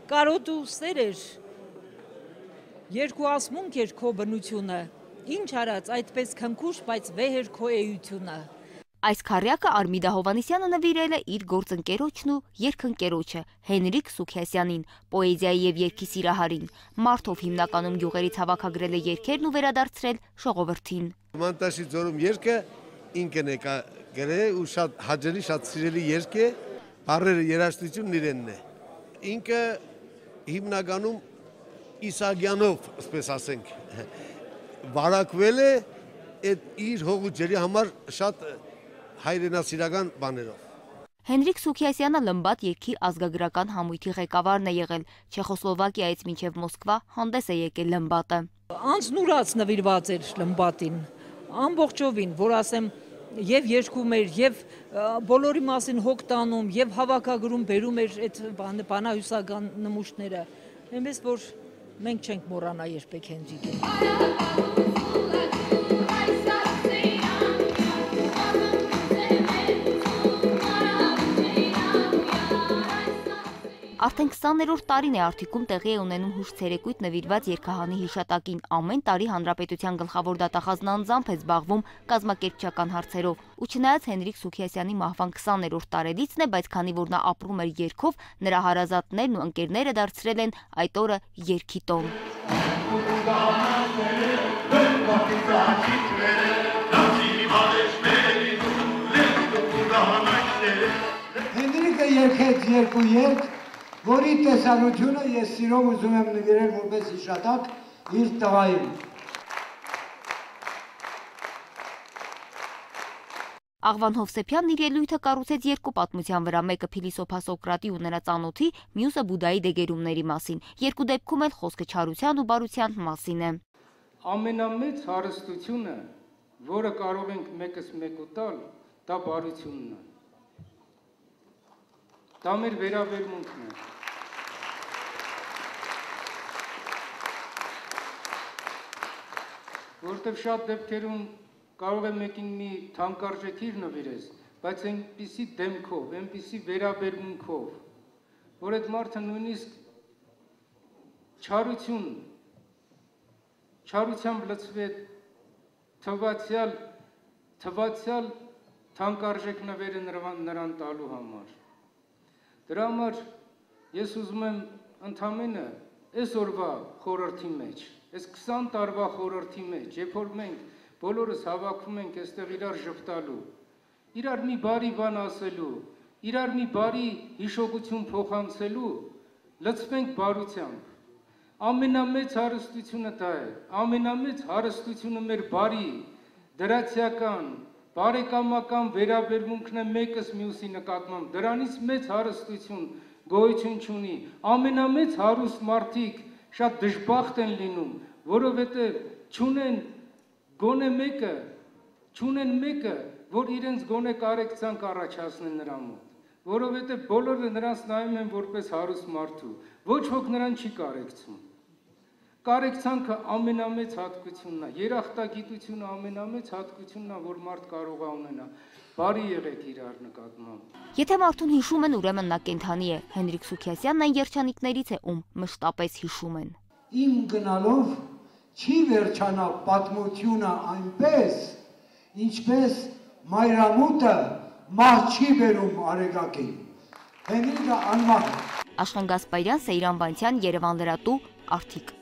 կարոտ ու սեր էր, երկու ասմունք էր քո բնությունը, ինչ արած այդպես քնքուշ, բայց վեհ էր քո էությունը։ Այս քառյակը Արմիդա Հովհաննիսյանը նվիրել է իր գործընկերոջն ու երգընկերոջը Հենրիկ Սուքիասյանին, պոեզիայի եւ երգի սիրահարին, մարդով հիմնականում գյուղերից հավաքագրել է երգերն ու վերադարձրել ժողովրդին։ Մանտաշի ձորում երգը ինքն է գրել ու շատ հաճելի, շատ սիրելի երգ է, բառերը երաժշտությունն իրենն է։ Ինքը հիմնականում Իսագյանով, ասպես ասենք, վարակվել է այդ իր հողու ջրի համար շատ հայրենասիրական բաներով։ Հենրիկ Սուքիասյանը լմբատ երգի ազգագրական համույթի ղեկավարն է եղել, Չեխոսլովակիայից մինչև Մոսկվա հանդես է եկել լմբատը։ Անձնուրաց նվիրված էր լմբատին, ամբողջովին, որ ասեմ, եւ երգում էր, եւ բոլորի մասին հոգ տանում, եւ հավաքագրում բերում էր այդ բանահյուսական նմուշները, այնպես որ մենք չենք մոռանա երբեք Հենրիկին։ Արդեն 20-րդ տարին է Արթիկում տեղի է ունենում հուշ-ցերեկույթ նվիրված երգահանի հիշատակին, ամեն տարի Հանրապետության գլխավոր դատախազն անձամբ է զբաղվում կազմակերպչական հարցերով, ու չնայած Հենրիկ Սուքիասյանի մահվան 20-րդ տարելիցն է, բայց քանի որ նա ապրում էր երգով, նրա հարազատներն ու ընկերները դարձրել են այդ օրը երգի տոն։ Հենրիկը երգեց երկու երգ, որի տեսանությունը ես սիրով ուզում եմ նվիրել որպես հիշատակ իր տղային։ Աղվան Հովսեփյանն իր ելույթը կառուցեց երկու պատմության վրա, մեկը փիլիսոփա Սոկրատի ու նրա ծանոթի, մյուսը Բուդայի դեգերումների մասին։ Երկու դեպքում էլ խոսքը չարության ու բարության մասին է։ Ամենամեծ հարստությունը, որը կարող ենք մեկս մեկու տալ, դա բարությունն է։ Դա մեր վերաբերմունքն է։ Որտեվ շատ դեպքերում կարող է մեկին մի թանկարժեք նվիրես, բայց այնպիսի դեմքով, այնպիսի վերաբերմունքով, որ այդ մարդը նույնիսկ չարությամբ լցվի թվացյալ թանկարժեք նվերը նրան տալու համար։ Դրա համար ես ուզում եմ ընդամենը այս օրվա խորհրդի մեջ, այս 20 տարվա խորհրդի մեջ, երբ որ մենք բոլորս հավաքվում ենք այստեղ իրար ժպտալու, իրար մի բարի բան ասելու, իրար մի բարի հիշողություն փոխանցելու, լցվենք բարությամբ։ Ամենամեծ հարստությունը դա է, ամենամեծ հարստությունը մեր բարի, դրացիական, բարեկամական վերաբերմունքն է մեկս մյուսի նկատմամբ, դրանից մեծ հարստություն գոյություն չունի, ամենամեծ հարուստ մարդիկ շատ դժբախտ են լինում, որովհետև չունեն մեկը, որ իրենց գոնե կարեկցանք առաջացնեն նրա մոտ, որովհետև բոլորը նրանց նայում են որպես հարուստ մարդու, ոչ ոք նրան չի կարեկցում։ Կարեկցանքը ամենամեծ հատկությունն է, երախտագիտությունը ամենամեծ հատկությունն է, որ մարդ կարող է ունենա։ Բարի եղեք իրար նկատմամբ։ Եթե մարդուն հիշում են, ուրեմն նա կենդանի է։ Հենրիկ Սուքիասյանն այն երջանիկներից է, ում մշտապես հիշում են։ Իմ գնալով չի վերջանա պատմությունը այնպես, ինչպես մայրամուտը մահ չի բերում արեգակին։ Հենրիկը անմահ է։ Աշխեն Գասպարյան, Սեյրան Վանցյան, Երևան լրատու, Արթիկ։